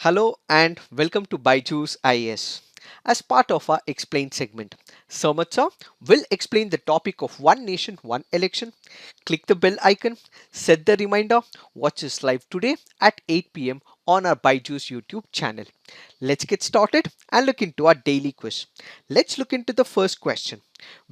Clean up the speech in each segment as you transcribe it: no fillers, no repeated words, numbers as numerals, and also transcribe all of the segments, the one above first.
Hello and welcome to Byju's IAS. As part of our explained segment, Samatsa will explain the topic of One Nation, One Election. Click the bell icon, set the reminder, watch us live today at 8 p.m. on our Byju's YouTube channel. Let's get started and look into our daily quiz. Let's look into the first question.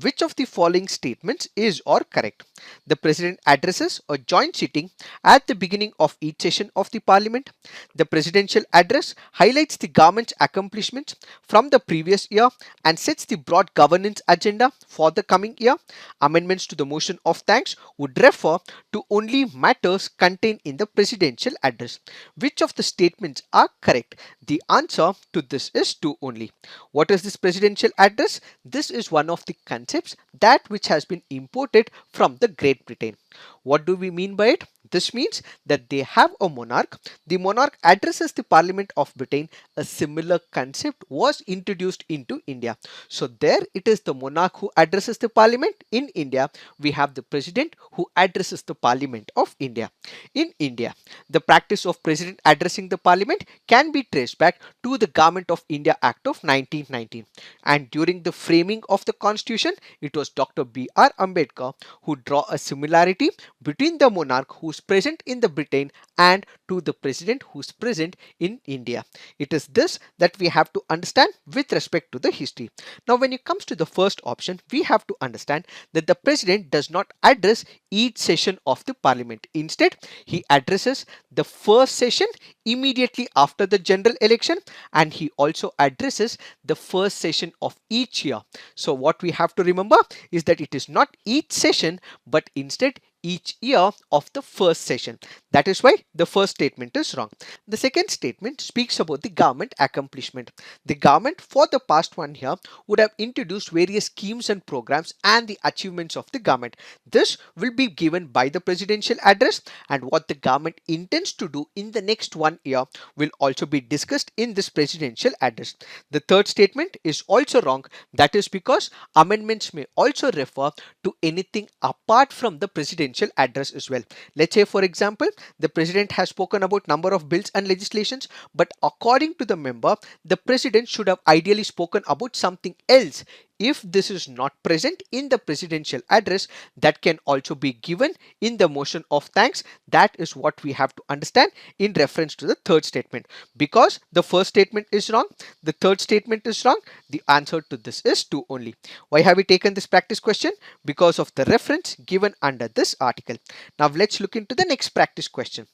Which of the following statements is or correct? The President addresses a joint sitting at the beginning of each session of the Parliament. The presidential address highlights the government's accomplishments from the previous year and sets the broad governance agenda for the coming year. Amendments to the motion of thanks would refer to only matters contained in the presidential address. Which of the statements are correct? The answer to this is 2 only. What is this presidential address? This is one of the concepts that which has been imported from the Great Britain. What do we mean by it? This means that they have a monarch. The monarch addresses the Parliament of Britain. A similar concept was introduced into India. So there it is the monarch who addresses the Parliament. In India, we have the president who addresses the Parliament of India. In India, the practice of president addressing the Parliament can be traced back to the Government of India Act of 1919. And during the framing of the Constitution, it was Dr. B.R. Ambedkar who draw a similarity between the monarch who is present in the Britain and to the president who is present in India. It is this that we have to understand with respect to the history. Now, when it comes to the first option, we have to understand that the president does not address each session of the parliament. Instead, he addresses the first session immediately after the general election, and he also addresses the first session of each year. So what we have to remember is that it is not each session but instead each year of the first session. That is why the first statement is wrong. The second statement speaks about the government accomplishment. The government for the past 1 year would have introduced various schemes and programs and the achievements of the government. This will be given by the presidential address, and what the government intends to do in the next 1 year will also be discussed in this presidential address. The third statement is also wrong. That is because amendments may also refer to anything apart from the presidential address as well. Let's say, for example, the president has spoken about number of bills and legislations, but according to the member, the president should have ideally spoken about something else. If this is not present in the presidential address, that can also be given in the motion of thanks. That is what we have to understand in reference to the third statement. Because the first statement is wrong, the third statement is wrong, the answer to this is 2 only. Why have we taken this practice question? Because of the reference given under this article. Now let's look into the next practice question.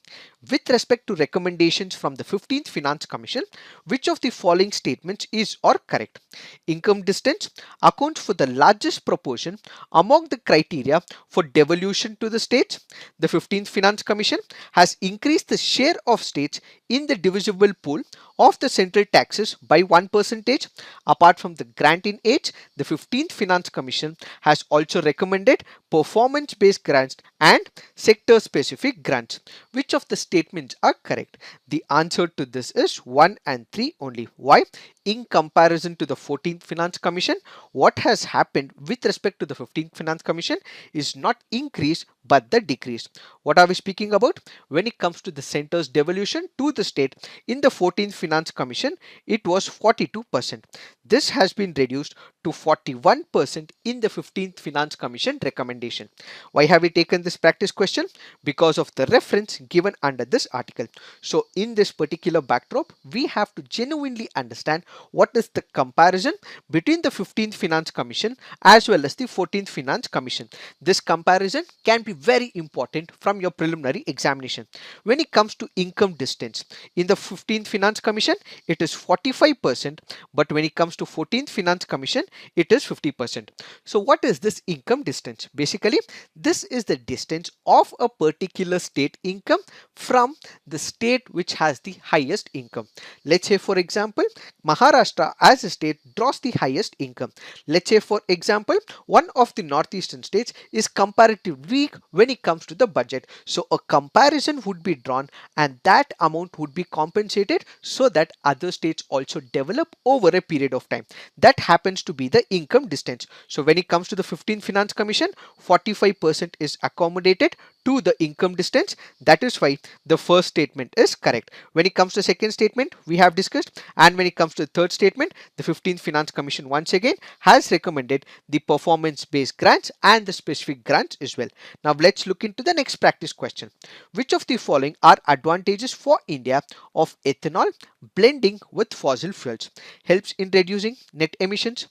With respect to recommendations from the 15th Finance Commission, which of the following statements is or correct? Income distance accounts for the largest proportion among the criteria for devolution to the states. The 15th Finance Commission has increased the share of states in the divisible pool of the central taxes by 1%. Apart from the grant in age, the 15th Finance Commission has also recommended performance-based grants and sector-specific grants. Which of the statements are correct? The answer to this is 1 and 3 only. Why? In comparison to the 14th Finance Commission, what has happened with respect to the 15th Finance Commission is not increase but the decrease. What are we speaking about? When it comes to the center's devolution to the state, in the 14th Finance Commission, it was 42%. This has been reduced to 41% in the 15th Finance Commission recommendation. Why have we taken this practice question? Because of the reference given under this article. So in this particular backdrop, we have to genuinely understand what is the comparison between the 15th Finance Commission as well as the 14th Finance Commission. This comparison can be very important from your preliminary examination. When it comes to income distance, in the 15th Finance Commission, it is 45%, but when it comes to 14th Finance Commission, it is 50%. So what is this income distance? Basically, this is the distance of a particular state income from the state which has the highest income. Let's say, for example, Maharashtra as a state draws the highest income. Let's say, for example, one of the northeastern states is comparatively weak when it comes to the budget. So a comparison would be drawn and that amount would be compensated so that other states also develop over a period of time. That happens to be the income distance. So when it comes to the 15th Finance Commission, 45% is accommodated to the income distance. That is why the first statement is correct. When it comes to second statement, we have discussed, and when it comes to the third statement, the 15th Finance Commission once again has recommended the performance based grants and the specific grants as well. Now let's look into the next practice question. Which of the following are advantages for India of ethanol blending with fossil fuels? Helps in reducing net emissions,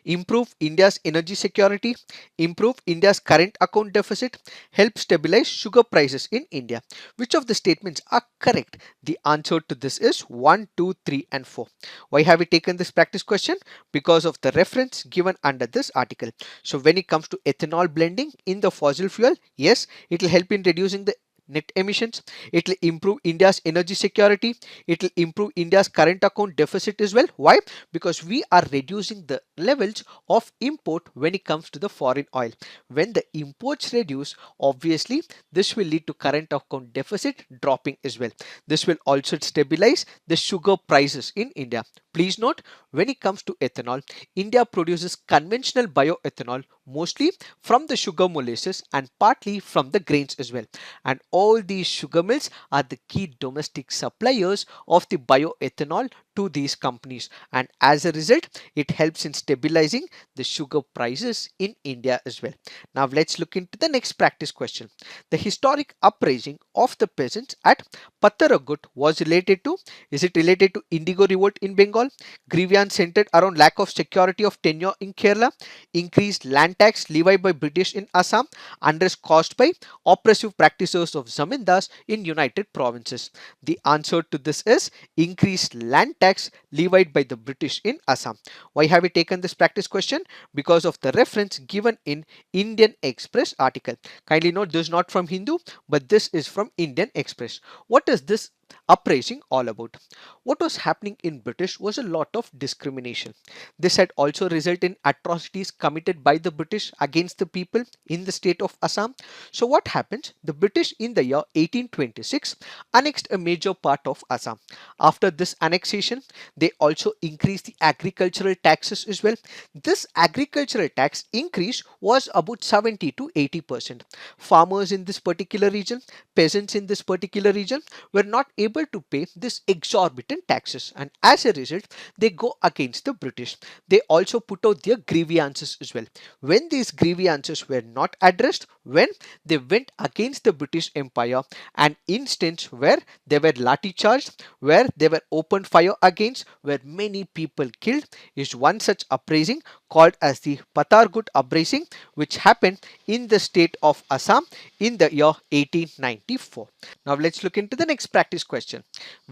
improve India's energy security, improve India's current account deficit, help stabilize sugar prices in India. Which of the statements are correct? The answer to this is 1, 2, 3 and 4. Why have we taken this practice question? Because of the reference given under this article. So when it comes to ethanol blending in the fossil fuel, yes, it will help in reducing the net emissions. It will improve India's energy security. It will improve India's current account deficit as well. Why? Because we are reducing the levels of import when it comes to the foreign oil. When the imports reduce, obviously this will lead to current account deficit dropping as well. This will also stabilize the sugar prices in India. Please note, when it comes to ethanol, India produces conventional bioethanol mostly from the sugar molasses and partly from the grains as well. And all these sugar mills are the key domestic suppliers of the bioethanol to these companies, and as a result it helps in stabilizing the sugar prices in India as well. Now let's look into the next practice question. The historic uprising of the peasants at Pattaragut was related to, is it related to Indigo revolt in Bengal, grievance centered around lack of security of tenure in Kerala, increased land tax levied by British in Assam, unrest caused by oppressive practices of zamindars in United Provinces? The answer to this is increased land tax levied by the British in Assam. Why have we taken this practice question? Because of the reference given in Indian Express article. Kindly note, this is not from Hindu, but this is from Indian Express. What is this uprising all about? What was happening in British was a lot of discrimination. This had also resulted in atrocities committed by the British against the people in the state of Assam. So what happens? The British in the year 1826 annexed a major part of Assam. After this annexation, they also increased the agricultural taxes as well. This agricultural tax increase was about 70 to 80%. Farmers in this particular region, peasants in this particular region were not able to pay this exorbitant taxes, and as a result they go against the British. They also put out their grievances as well. When these grievances were not addressed, when they went against the British Empire, an instance where they were lathi charged, where they were opened fire against, where many people killed, is one such uprising called as the Patargut uprising, which happened in the state of Assam in the year 1894. Now let's look into the next practice question.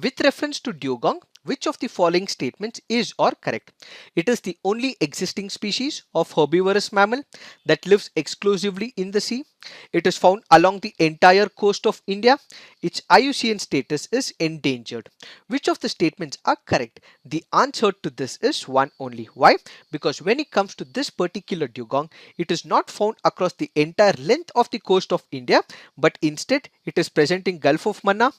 With reference to dugong, which of the following statements is or correct? It is the only existing species of herbivorous mammal that lives exclusively in the sea. It is found along the entire coast of India. Its IUCN status is endangered. Which of the statements are correct? The answer to this is one only. Why? Because when it comes to this particular dugong, it is not found across the entire length of the coast of India, but instead it is present in Gulf of Mannar,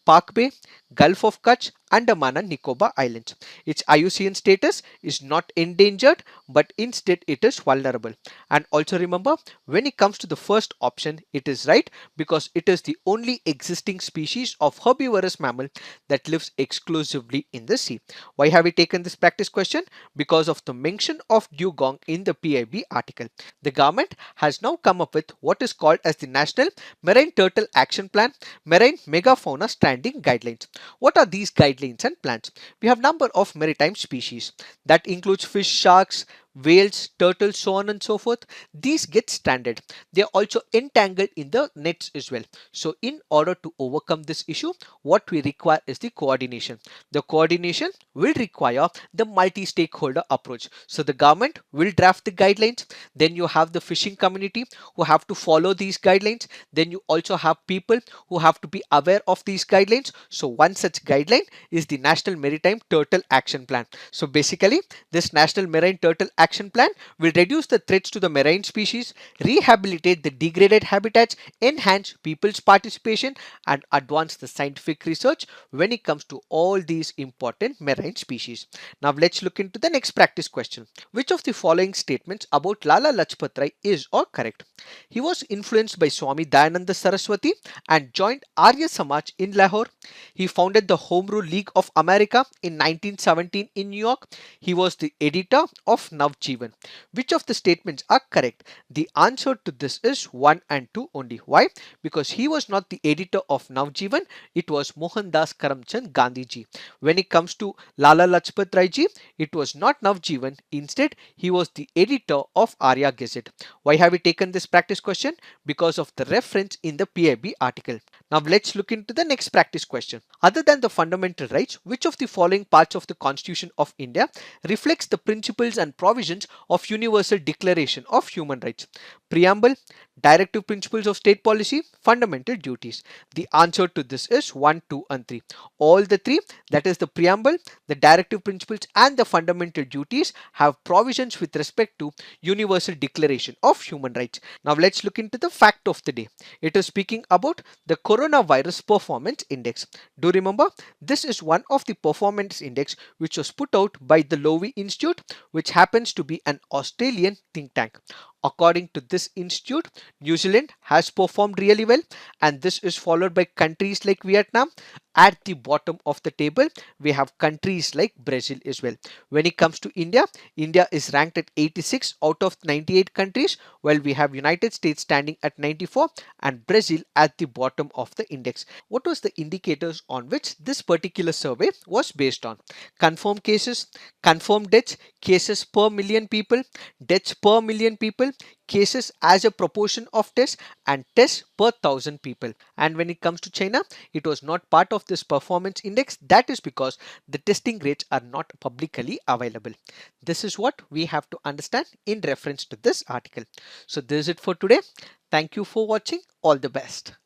Park Bay, Gulf of Kutch, Andaman and Nicobar Islands. Its IUCN status is not endangered, but instead it is vulnerable. And also remember, when it comes to the first option, it is right because it is the only existing species of herbivorous mammal that lives exclusively in the sea. Why have we taken this practice question? Because of the mention of dugong in the PIB article. The government has now come up with what is called as the National Marine Turtle Action Plan, Marine Megafauna Standing Guidelines. What are these guidelines and plans? We have number of maritime species that includes fish, sharks, whales, turtles, so on and so forth. These get stranded. They are also entangled in the nets as well. So in order to overcome this issue, what we require is the coordination. The coordination will require the multi-stakeholder approach. So the government will draft the guidelines. Then you have the fishing community who have to follow these guidelines. Then you also have people who have to be aware of these guidelines. So one such guideline is the National Maritime Turtle Action Plan. So basically, this National Marine Turtle action plan will reduce the threats to the marine species, rehabilitate the degraded habitats, enhance people's participation, and advance the scientific research when it comes to all these important marine species. Now let's look into the next practice question. Which of the following statements about Lala Lajpat Rai is or correct? He was influenced by Swami Dayananda Saraswati and joined Arya Samaj in Lahore. He founded the Home Rule League of America in 1917 in New York. He was the editor of Navjeevan. Which of the statements are correct? The answer to this is 1 and 2 only. Why? Because he was not the editor of Navjeevan, it was Mohandas Karamchand Gandhi ji. When it comes to Lala Lajpat Rai ji, it was not Navjeevan, instead he was the editor of Arya Gazette. Why have we taken this practice question? Because of the reference in the PIB article. Now let's look into the next practice question. Other than the fundamental rights, which of the following parts of the Constitution of India reflects the principles and provisions of Universal Declaration of Human Rights? Preamble, Directive Principles of State Policy, Fundamental Duties. The answer to this is 1, 2 and 3. All the three, that is the preamble, the directive principles and the fundamental duties, have provisions with respect to Universal Declaration of Human Rights. Now let's look into the fact of the day. It is speaking about the Coronavirus Performance Index. Do remember, this is one of the performance index which was put out by the Lowy Institute, which happens to be an Australian think tank. According to this institute, New Zealand has performed really well, and this is followed by countries like Vietnam. At the bottom of the table, we have countries like Brazil as well. When it comes to India, India is ranked at 86 out of 98 countries, while we have United States standing at 94 and Brazil at the bottom of the index. What was the indicators on which this particular survey was based on? Confirmed cases, confirmed deaths, cases per million people, deaths per million people, cases as a proportion of tests, and tests per 1,000 people. And when it comes to China, it was not part of this performance index. That is because the testing rates are not publicly available. This is what we have to understand in reference to this article. So this is it for today. Thank you for watching. All the best.